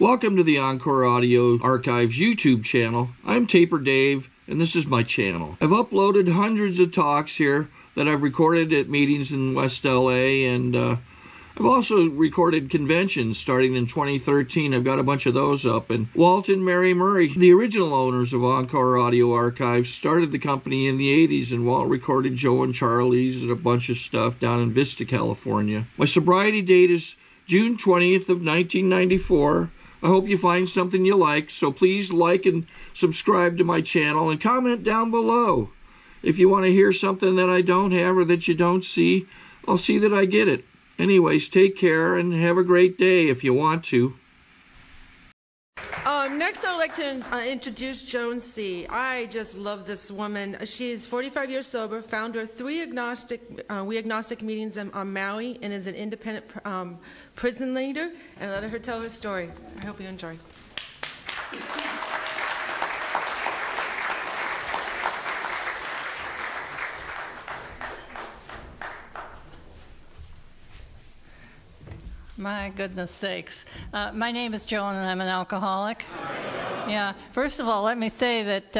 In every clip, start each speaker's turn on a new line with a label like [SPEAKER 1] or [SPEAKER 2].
[SPEAKER 1] Welcome to the Encore Audio Archives YouTube channel. I'm Taper Dave, and this is my channel. I've uploaded hundreds of talks here that I've recorded at meetings in West LA, and I've also recorded conventions starting in 2013. I've got a bunch of those up. And Walt and Mary Murray, the original owners of Encore Audio Archives, started the company in the 80s, and Walt recorded Joe and Charlie's and a bunch of stuff down in Vista, California. My sobriety date is June 20th of 1994. I hope you find something you like, so please like and subscribe to my channel and comment down below. If you want to hear something that I don't have or that you don't see, I'll see that I get it. Anyways, take care and have a great day if you want to.
[SPEAKER 2] Next, I would like to introduce Joan C. I just love this woman. She is 45 years sober, founder of We Agnostic meetings on Maui, and is an independent prison leader. And let her tell her story. I hope you enjoy.
[SPEAKER 3] My goodness sakes. My name is Joan, and I'm an alcoholic. Yeah. First of all, let me say that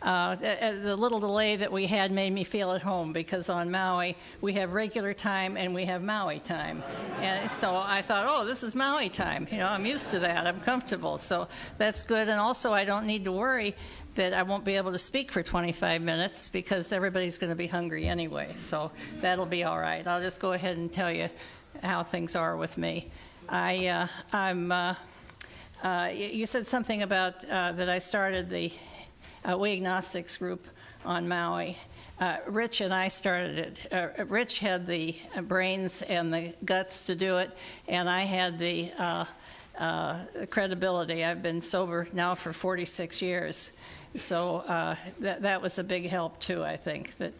[SPEAKER 3] the little delay that we had made me feel at home, because on Maui we have regular time and we have Maui time. And so I thought, oh, this is Maui time. You know, I'm used to that. I'm comfortable. So that's good. And also I don't need to worry that I won't be able to speak for 25 minutes because everybody's going to be hungry anyway. So that'll be all right. I'll just go ahead and tell you how things are with me. You said something about that I started the We Agnostics group on Maui. Rich and I started it. Rich had the brains and the guts to do it, and I had the credibility. I've been sober now for 46 years. So that was a big help too, I think, that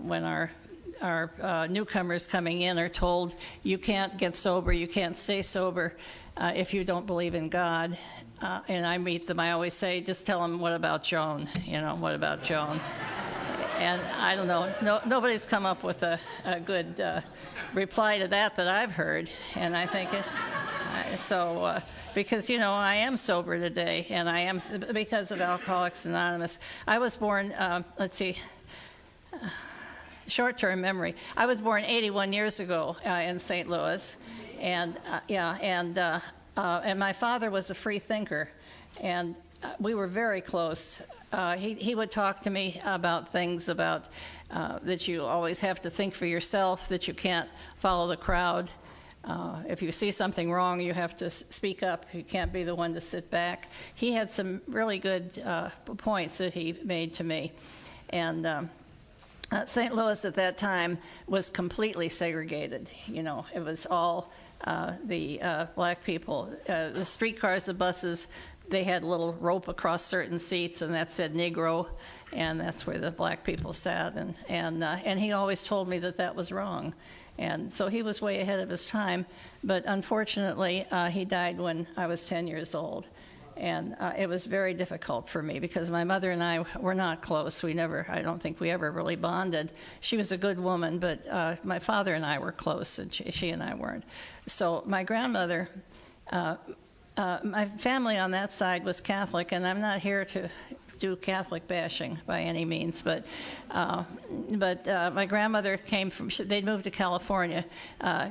[SPEAKER 3] when our newcomers coming in are told, you can't get sober, you can't stay sober if you don't believe in God. And I meet them, I always say, just tell them, what about Joan? You know, what about Joan? And I don't know, nobody's come up with a good reply to that I've heard. And I think because, you know, I am sober today, and I am because of Alcoholics Anonymous. I was born, short-term memory. I was born 81 years ago in St. Louis, and my father was a free thinker, and we were very close. He would talk to me about things about that you always have to think for yourself, that you can't follow the crowd. If you see something wrong, you have to speak up. You can't be the one to sit back. He had some really good points that he made to me, and St. Louis at that time was completely segregated. You know, it was all the black people. The streetcars, the buses, they had a little rope across certain seats, and that said Negro, and that's where the black people sat. And he always told me that was wrong. And so he was way ahead of his time. But unfortunately, he died when I was 10 years old. And it was very difficult for me because my mother and I were not close. I don't think we ever really bonded. She was a good woman, but my father and I were close, and she and I weren't. So my grandmother, my family on that side was Catholic, and I'm not here to do Catholic bashing by any means, but my grandmother they'd moved to California,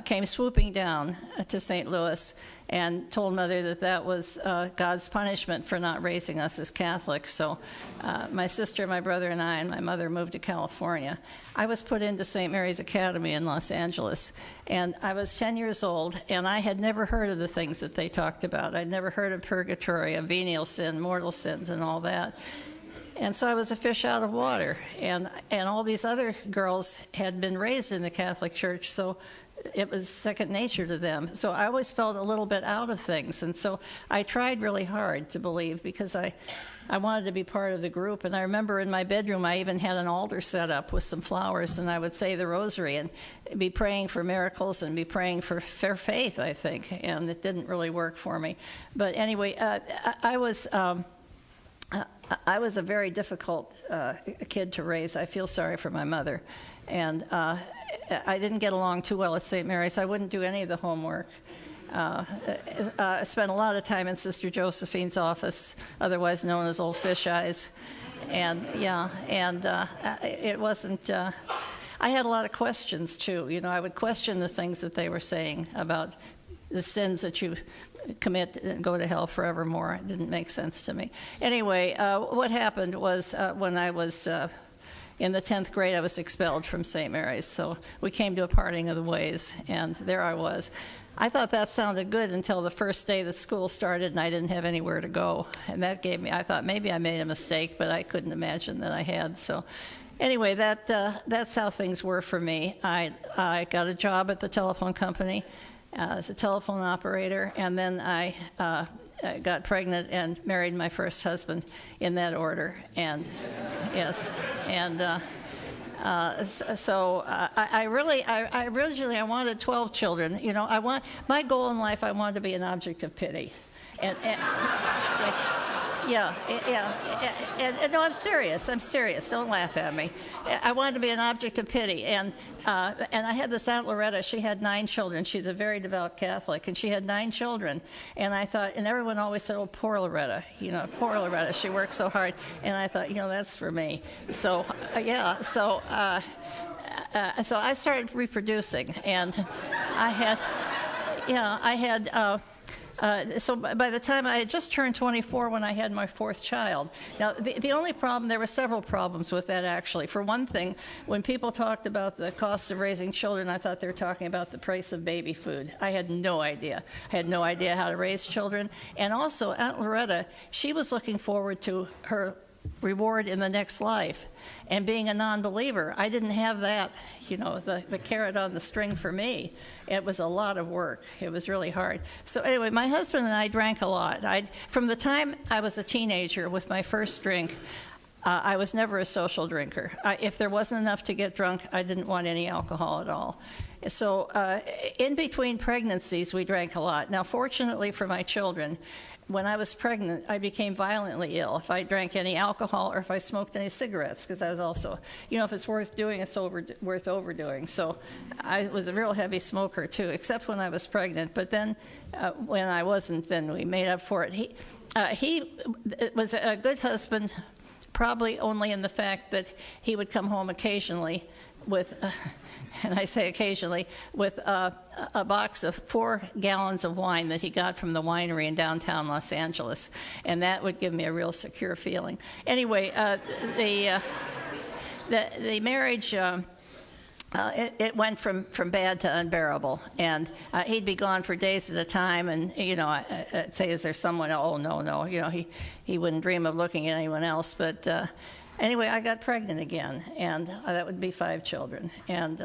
[SPEAKER 3] came swooping down to St. Louis, and told Mother that was God's punishment for not raising us as Catholics. So my sister, my brother, and I and my mother moved to California. I was put into St. Mary's Academy in Los Angeles, and I was 10 years old, and I had never heard of the things that they talked about. I'd never heard of purgatory, of venial sin, mortal sins, and all that. And so I was a fish out of water, and all these other girls had been raised in the Catholic Church, so it was second nature to them. So I always felt a little bit out of things, and so I tried really hard to believe because I wanted to be part of the group. And I remember in my bedroom I even had an altar set up with some flowers, and I would say the rosary and be praying for miracles and be praying for faith, I think, and it didn't really work for me. But anyway, I was a very difficult kid to raise. I feel sorry for my mother. And I didn't get along too well at St. Mary's. I wouldn't do any of the homework. spent a lot of time in Sister Josephine's office, otherwise known as Old Fish Eyes. And it wasn't, I had a lot of questions too. You know, I would question the things that they were saying about the sins that you commit and go to hell forevermore. It didn't make sense to me. Anyway, what happened was when I was in the 10th grade, I was expelled from St. Mary's. So we came to a parting of the ways, and there I was. I thought that sounded good until the first day that school started and I didn't have anywhere to go. And that gave me, I thought maybe I made a mistake, but I couldn't imagine that I had. So anyway, that's how things were for me. I got a job at the telephone company as a telephone operator, and then I got pregnant and married my first husband in that order. And yes, and so I originally wanted 12 children. You know, my goal in life, I wanted to be an object of pity, and so, yeah, no, I'm serious. Don't laugh at me. I wanted to be an object of pity, and I had this Aunt Loretta. She had 9 children. She's a very devout Catholic, and she had 9 children. And I thought, and everyone always said, "Oh, poor Loretta. You know, poor Loretta. She worked so hard." And I thought, you know, that's for me. So so I started reproducing, and so by the time I had just turned 24 when I had my 4th child. Now, the only problem, there were several problems with that, actually. For one thing, when people talked about the cost of raising children, I thought they were talking about the price of baby food. I had no idea. I had no idea how to raise children. And also, Aunt Loretta, she was looking forward to her reward in the next life. And being a non-believer, I didn't have that, you know, the carrot on the string for me. It was a lot of work. It was really hard. So anyway, my husband and I drank a lot. From the time I was a teenager with my first drink, I was never a social drinker. If there wasn't enough to get drunk, I didn't want any alcohol at all. So in between pregnancies, we drank a lot. Now, fortunately for my children, when I was pregnant, I became violently ill if I drank any alcohol or if I smoked any cigarettes, because I was also, you know, if it's worth doing, it's worth overdoing. So I was a real heavy smoker, too, except when I was pregnant. But then when I wasn't, then we made up for it. He was a good husband, probably only in the fact that he would come home occasionally with, and I say occasionally, with a box of 4 gallons of wine that he got from the winery in downtown Los Angeles, and that would give me a real secure feeling. Anyway, the marriage, it went from bad to unbearable, and he'd be gone for days at a time, and, you know, I'd say, is there someone? Oh, no, you know, he wouldn't dream of looking at anyone else, but anyway, I got pregnant again, and that would be 5 children. And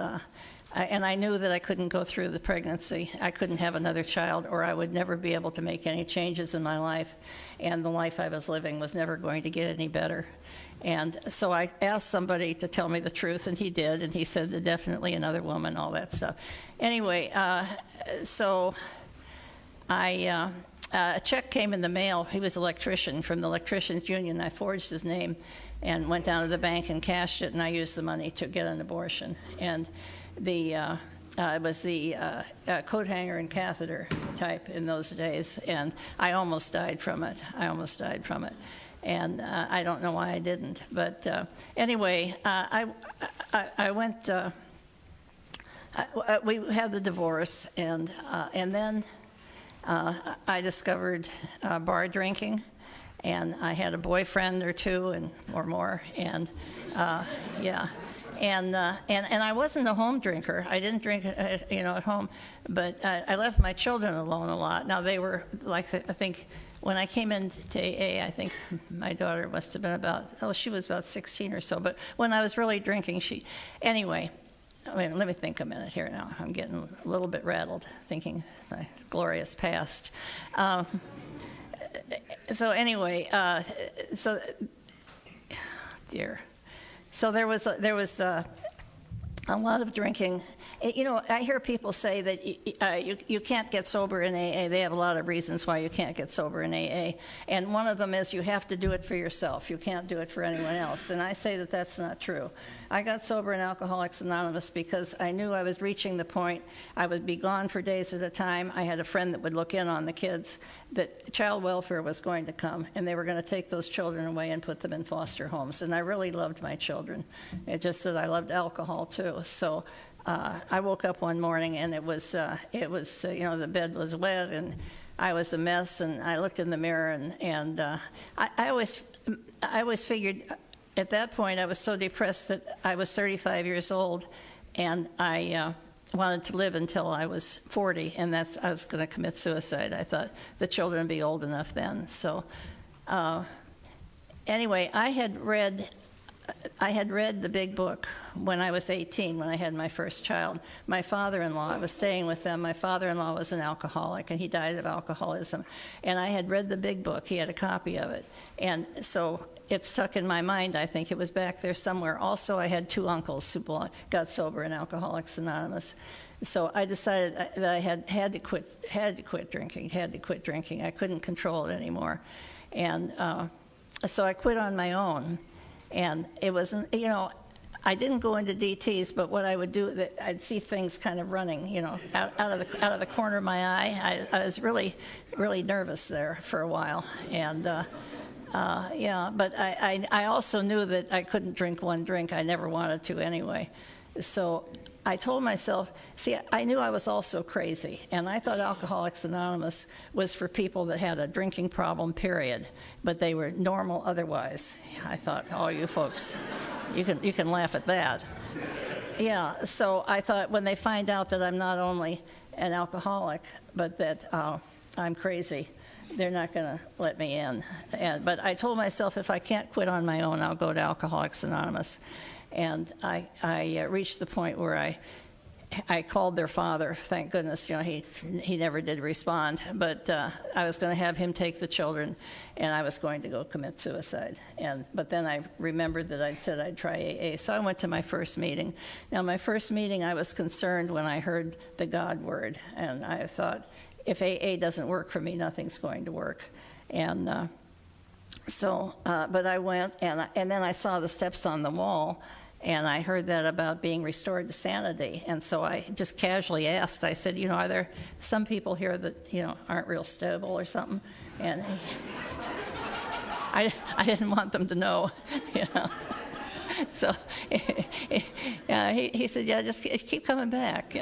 [SPEAKER 3] I knew that I couldn't go through the pregnancy. I couldn't have another child, or I would never be able to make any changes in my life. And the life I was living was never going to get any better. And so I asked somebody to tell me the truth, and he did. And he said, definitely another woman, all that stuff. Anyway, so a check came in the mail. He was an electrician from the Electricians Union. I forged his name and went down to the bank and cashed it, and I used the money to get an abortion. And it was the coat hanger and catheter type in those days, and I almost died from it. And I don't know why I didn't. But anyway, I went, we had the divorce, and then I discovered bar drinking. And I had a boyfriend or 2 or more, and yeah, and I wasn't a home drinker. I didn't drink, at home, but I left my children alone a lot. Now they were like, I think, when I came into AA, I think my daughter must have been she was about 16 or so. But when I was really drinking, anyway. I mean, let me think a minute here now. I'm getting a little bit rattled, thinking my glorious past. So anyway, dear. So there was a lot of drinking, I hear people say that you can't get sober in AA. They have a lot of reasons why you can't get sober in AA. And one of them is you have to do it for yourself. You can't do it for anyone else. And I say that that's not true. I got sober in Alcoholics Anonymous because I knew I was reaching the point. I would be gone for days at a time. I had a friend that would look in on the kids, that child welfare was going to come, and they were going to take those children away and put them in foster homes. And I really loved my children. It just that I loved alcohol, too. So I woke up one morning, and it was the bed was wet, and I was a mess, and I looked in the mirror, and I always figured at that point I was so depressed that I was 35 years old, and I wanted to live until I was 40, and I was going to commit suicide. I thought the children would be old enough then. So anyway, I had read the big book when I was 18, when I had my first child. My father-in-law, I was staying with them. My father-in-law was an alcoholic, and he died of alcoholism. And I had read the big book. He had a copy of it. And so it stuck in my mind. I think it was back there somewhere. Also, I had 2 uncles who got sober in Alcoholics Anonymous. So I decided that I had to quit drinking. I couldn't control it anymore. And so I quit on my own. And it wasn't, I didn't go into DTs, but what I would do, I'd see things kind of running, out of the corner of my eye. I was really, really nervous there for a while. And but I also knew that I couldn't drink one drink. I never wanted to anyway. So I told myself, I knew I was also crazy, and I thought Alcoholics Anonymous was for people that had a drinking problem, period, but they were normal otherwise. I thought, oh, you folks, you can laugh at that. Yeah, so I thought when they find out that I'm not only an alcoholic, but that I'm crazy, they're not going to let me in. But I told myself if I can't quit on my own, I'll go to Alcoholics Anonymous. And I reached the point where I called their father. Thank goodness, he never did respond. But I was going to have him take the children, and I was going to go commit suicide. But then I remembered that I'd said I'd try AA. So I went to my first meeting. Now, my first meeting, I was concerned when I heard the God word. And I thought, if AA doesn't work for me, nothing's going to work. And but I went, and then I saw the steps on the wall. And I heard that about being restored to sanity. And so I just casually asked, I said, are there some people here that, aren't real stable or something? And I didn't want them to know, So he said, yeah, just keep coming back,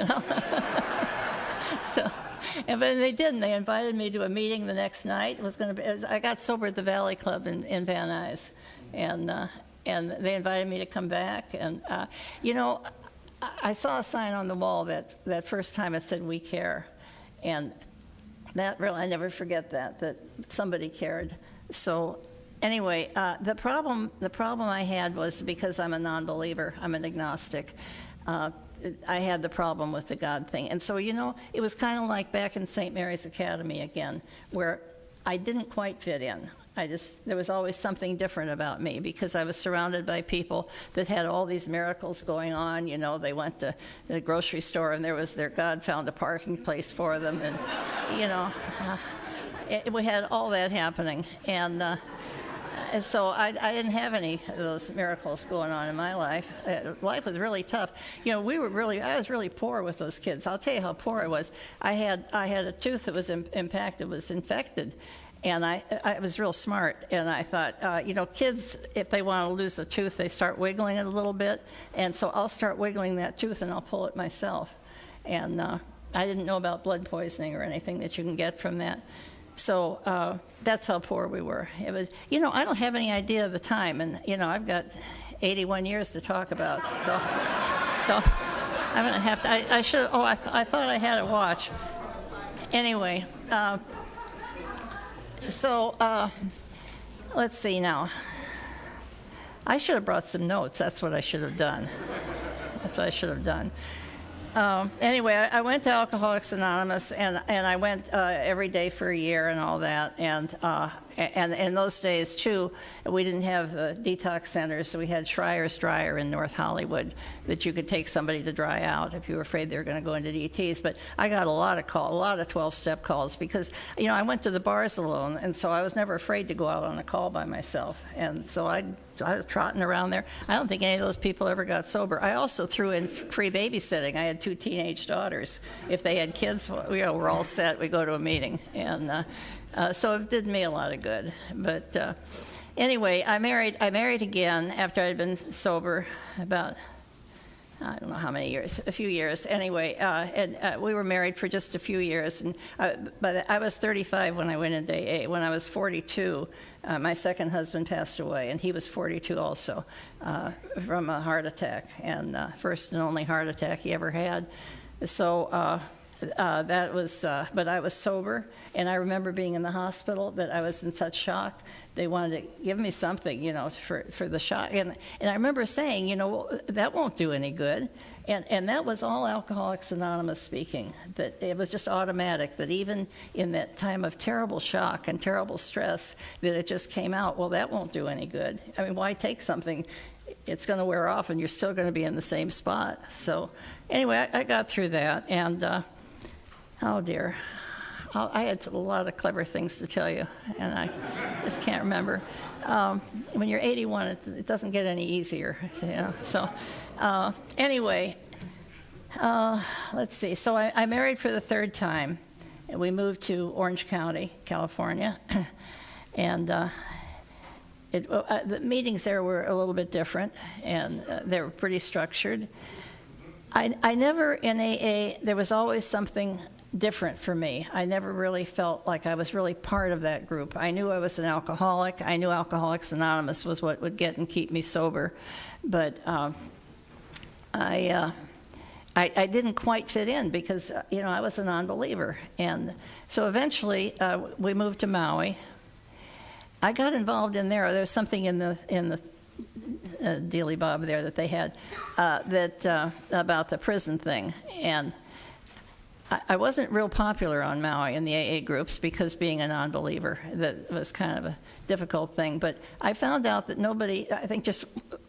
[SPEAKER 3] So, but they didn't. They invited me to a meeting the next night. I got sober at the Valley Club in Van Nuys. And they invited me to come back. And, I saw a sign on the wall that first time it said, "We care." And that really, I never forget that somebody cared. So anyway, the problem I had was because I'm a non-believer, I'm an agnostic, I had the problem with the God thing. And so, it was kind of like back in St. Mary's Academy again, where I didn't quite fit in. There was always something different about me because I was surrounded by people that had all these miracles going on. They went to the grocery store and their God found a parking place for them. And, we had all that happening. And so I didn't have any of those miracles going on in my life. Life was really tough. I was really poor with those kids. I'll tell you how poor I was. I had a tooth that was infected. And I was real smart, and I thought, kids, if they want to lose a tooth, they start wiggling it a little bit, and so I'll start wiggling that tooth and I'll pull it myself. And I didn't know about blood poisoning or anything that you can get from that. So that's how poor we were. It was, I don't have any idea of the time, and, I've got 81 years to talk about, so I'm going to have to, I should, I thought I had a watch. Anyway, let's see now. I should have brought some notes. That's what I should have done. Anyway, I went to Alcoholics Anonymous, and I went every day for a year and all that. And in those days, too, we didn't have the detox centers, so we had Schreier's Dryer in North Hollywood that you could take somebody to dry out if you were afraid they were going to go into DTs. But I got a lot of 12-step calls because, I went to the bars alone, and so I was never afraid to go out on a call by myself. And so I was trotting around there. I don't think any of those people ever got sober. I also threw in free babysitting. I had 2 teenage daughters. If they had kids, we're all set. We go to a meeting. And so it did me a lot of good. But anyway, I married again after I'd been sober about, I don't know how many years, a few years. Anyway, and we were married for just a few years. And but I was 35 when I went into AA. When I was 42, my second husband passed away, and he was 42 also from a heart attack, and first and only heart attack he ever had. So that was, but I was sober, and I remember being in the hospital that I was in such shock. They wanted to give me something, for the shock. And I remember saying, that won't do any good. And that was all Alcoholics Anonymous speaking, that it was just automatic, that even in that time of terrible shock and terrible stress, that it just came out, well, that won't do any good. I mean, why take something? It's going to wear off, and you're still going to be in the same spot. So anyway, I got through that, and oh dear, I had a lot of clever things to tell you, and I just can't remember. When you're 81, it doesn't get any easier, So anyway, let's see. So I married for the 3rd time, and we moved to Orange County, California, and the meetings there were a little bit different, and they were pretty structured. I never, in AA, there was always something different for me. I never really felt like I was really part of that group. I knew I was an alcoholic. I knew Alcoholics Anonymous was what would get and keep me sober. But I didn't quite fit in because, I was a non-believer. And so eventually we moved to Maui. I got involved in there. There's something in the Dealey Bob there that they had about the prison thing. And I wasn't real popular on Maui in the AA groups because being a non-believer, that was kind of a difficult thing. But I found out that I think just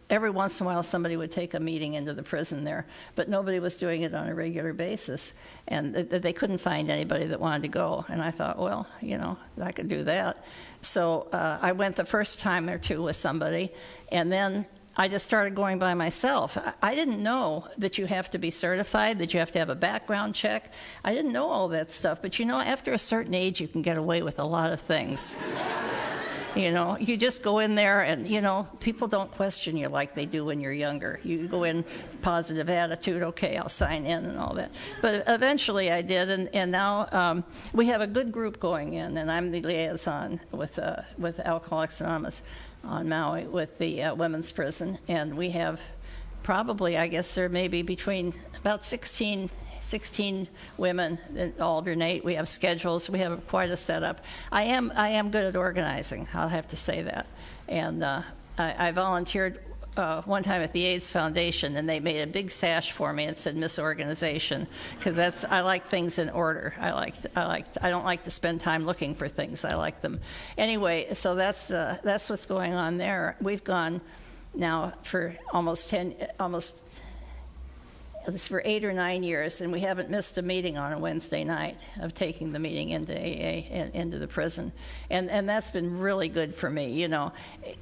[SPEAKER 3] every once in a while somebody would take a meeting into the prison there, but nobody was doing it on a regular basis. And they couldn't find anybody that wanted to go. And I thought, well, I could do that. So I went the first time or two with somebody, and then I just started going by myself. I didn't know that you have to be certified, that you have to have a background check. I didn't know all that stuff. But, after a certain age, you can get away with a lot of things. You just go in there and, people don't question you like they do when you're younger. You go in positive attitude, okay, I'll sign in and all that. But eventually I did, and now we have a good group going in, and I'm the liaison with Alcoholics Anonymous on Maui with the women's prison, and we have probably, I guess there may be between about 16 women that alternate. We have schedules. We have quite a setup. I am good at organizing. I'll have to say that. And I volunteered one time at the AIDS Foundation, and they made a big sash for me. It said Misorganization, because I like things in order. I don't like to spend time looking for things. I like them. Anyway, so that's what's going on there. We've gone now for for 8 or 9 years, and we haven't missed a meeting on a Wednesday night of taking the meeting into AA and into the prison. And that's been really good for me.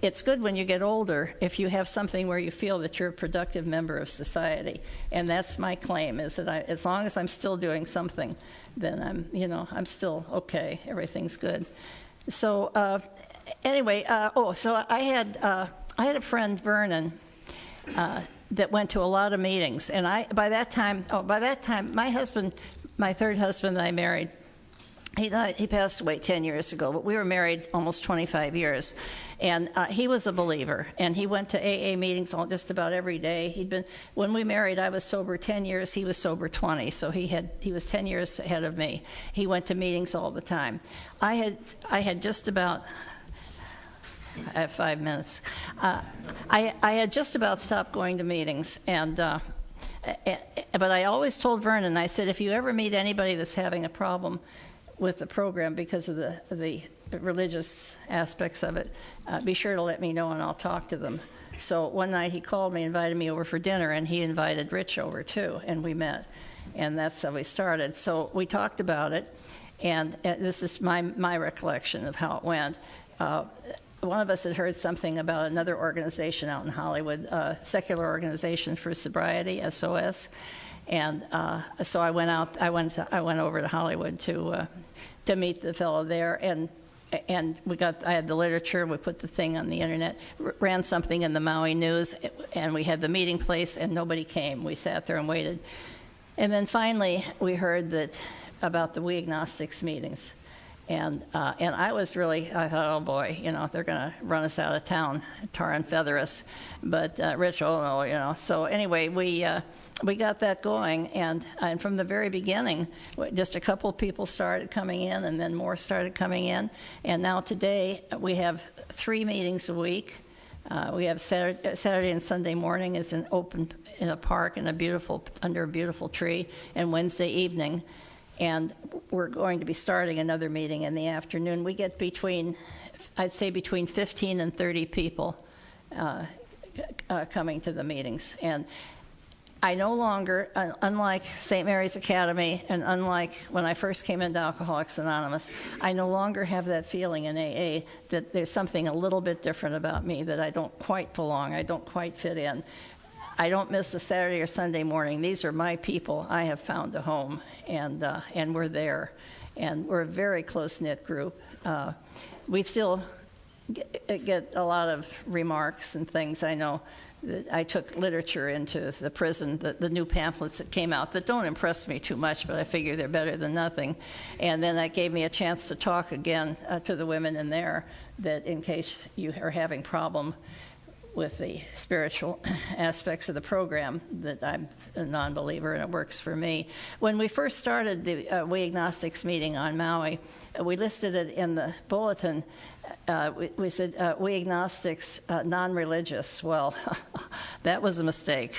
[SPEAKER 3] It's good when you get older if you have something where you feel that you're a productive member of society. And that's my claim, is that as long as I'm still doing something, then I'm still okay. Everything's good. So anyway, so I had a friend, Vernon, that went to a lot of meetings, and by that time, my third husband that I married, he died. He passed away 10 years ago, but we were married almost 25 years, and he was a believer, and he went to AA meetings just about every day. When we married, I was sober 10 years, he was sober 20, so he was 10 years ahead of me. He went to meetings all the time. I had just about. I have 5 minutes. I had just about stopped going to meetings, and But I always told Vernon, I said, if you ever meet anybody that's having a problem with the program because of the religious aspects of it, be sure to let me know and I'll talk to them. So one night he called me, invited me over for dinner, and he invited Rich over too, and we met. And that's how we started. So we talked about it, and this is my recollection of how it went. One of us had heard something about another organization out in Hollywood, secular organization for sobriety, SOS, and so I went over to Hollywood to meet the fellow there, and I had the literature. We put the thing on the internet, ran something in the Maui News, and we had the meeting place, and nobody came. We sat there and waited, and then finally we heard about the We Agnostics meetings. And I was I thought, oh boy, they're going to run us out of town, tar and feather us. But Rich, oh no, So anyway, we got that going, and from the very beginning, just a couple people started coming in, and then more started coming in. And now today, we have 3 meetings a week. We have Saturday and Sunday morning is open in a park under a beautiful tree, and Wednesday evening. And we're going to be starting another meeting in the afternoon. We get I'd say between 15 and 30 people coming to the meetings. And I no longer, unlike St. Mary's Academy and unlike when I first came into Alcoholics Anonymous, I no longer have that feeling in AA that there's something a little bit different about me, that I don't quite belong, I don't quite fit in. I don't miss a Saturday or Sunday morning. These are my people. I have found a home, and we're there. And we're a very close-knit group. We still get a lot of remarks and things. I know that I took literature into the prison, the new pamphlets that came out that don't impress me too much, but I figure they're better than nothing. And then that gave me a chance to talk again to the women in there, that in case you are having problem with the spiritual aspects of the program, that I'm a non-believer and it works for me. When we first started the We Agnostics meeting on Maui, we listed it in the bulletin. We said, We Agnostics, non-religious. Well, that was a mistake.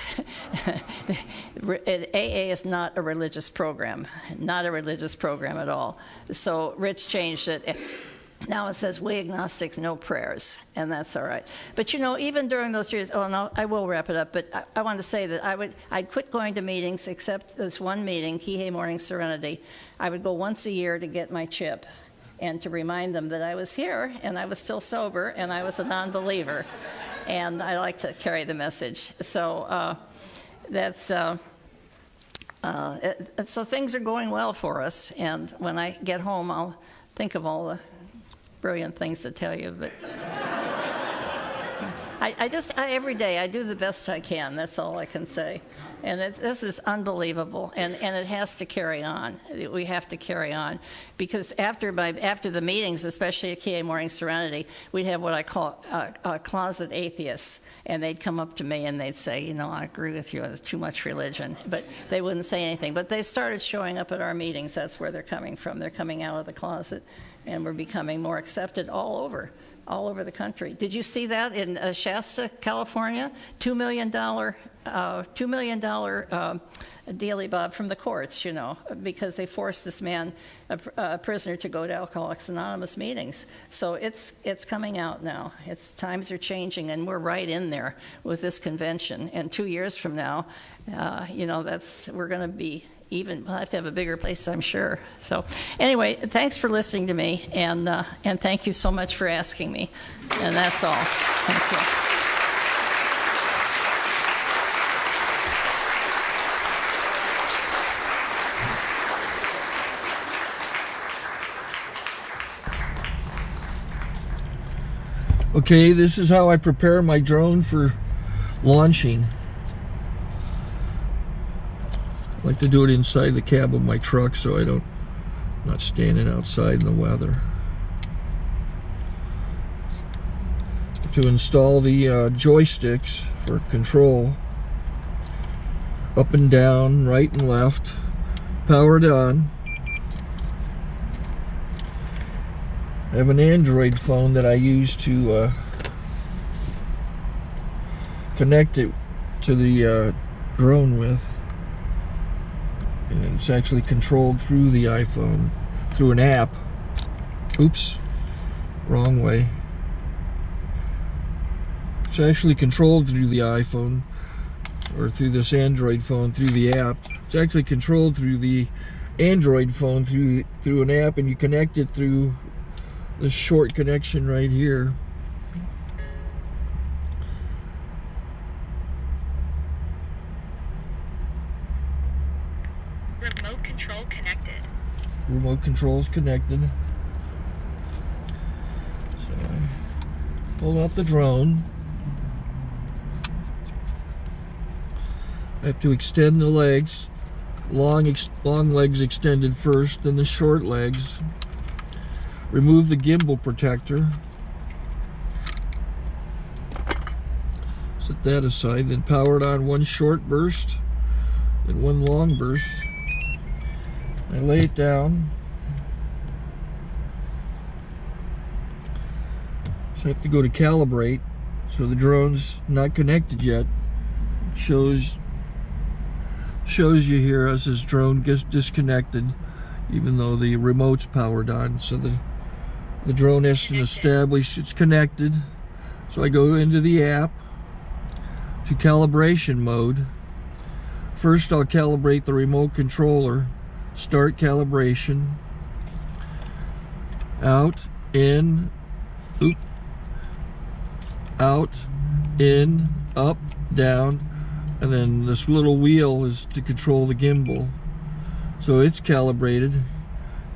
[SPEAKER 3] AA is not a religious program, not a religious program at all. So Rich changed it. Now it says, We Agnostics, no prayers, and that's all right. But even during those years, I will wrap it up, but I want to say that I'd quit going to meetings, except this one meeting, Kihei Morning Serenity. I would go once a year to get my chip and to remind them that I was here, and I was still sober, and I was a non-believer, and I like to carry the message. So so things are going well for us, and when I get home, I'll think of all the brilliant things to tell you, but every day I do the best I can. That's all I can say. And this is unbelievable, and it has to carry on. We have to carry on, because after the meetings, especially at KA Morning Serenity, we'd have what I call closet atheists, and they'd come up to me and they'd say, I agree with you, there's too much religion, but they wouldn't say anything. But they started showing up at our meetings. That's where they're coming from. They're coming out of the closet, and we're becoming more accepted all over the country. Did you see that in Shasta, California? $2 million daily bob from the courts, because they forced this man, a prisoner, to go to Alcoholics Anonymous meetings. So it's coming out now. Times are changing, and we're right in there with this convention. And 2 years from now, we're going to be we'll have to have a bigger place, I'm sure. So anyway, thanks for listening to me, and thank you so much for asking me. And that's all. Thank you.
[SPEAKER 1] Okay, this is how I prepare my drone for launching. I like to do it inside the cab of my truck so I'm not standing outside in the weather. To install the joysticks for control, up and down, right and left, powered on. I have an Android phone that I use to connect it to the drone with. And it's actually controlled through the iPhone, through an app. Oops, wrong way. It's actually controlled through the iPhone, or through this Android phone, through the app. It's actually controlled through the Android phone, through an app, and you connect it through this short connection right here.
[SPEAKER 4] Remote control connected.
[SPEAKER 1] Remote control's connected. So I pull out the drone. I have to extend the legs. Long legs extended first, then the short legs. Remove the gimbal protector. Set that aside, then power it on one short burst and one long burst. I lay it down. So I have to go to calibrate. So the drone's not connected yet. It shows you here as this drone gets disconnected, even though the remote's powered on. So the drone has to establish it's connected. So I go into the app to calibration mode. First I'll calibrate the remote controller. Start calibration. Out, in, oop, out, in, up, down, and then this little wheel is to control the gimbal. So it's calibrated.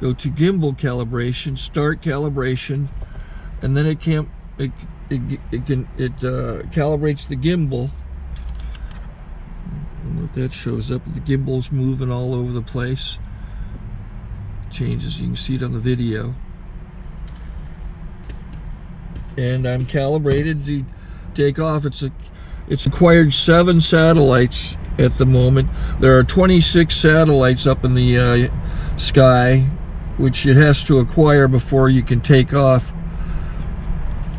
[SPEAKER 1] Go to gimbal calibration, start calibration, and then it calibrates the gimbal. I don't know if that shows up. The gimbal's moving all over the place. Changes, you can see it on the video. And I'm calibrated to take off. It's acquired 7 satellites at the moment. There are 26 satellites up in the sky, which it has to acquire before you can take off.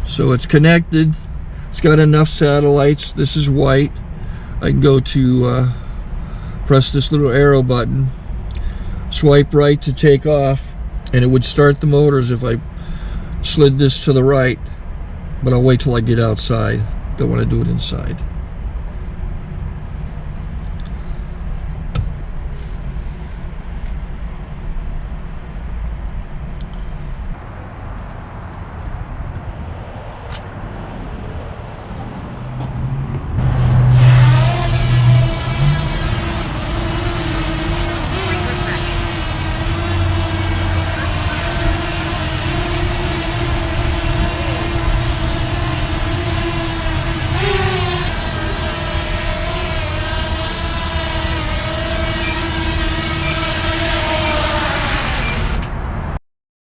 [SPEAKER 1] So it's connected. It's got enough satellites. This is white. I can go to press this little arrow button, swipe right to take off, and it would start the motors if I slid this to the right. But I'll wait till I get outside. Don't want to do it inside.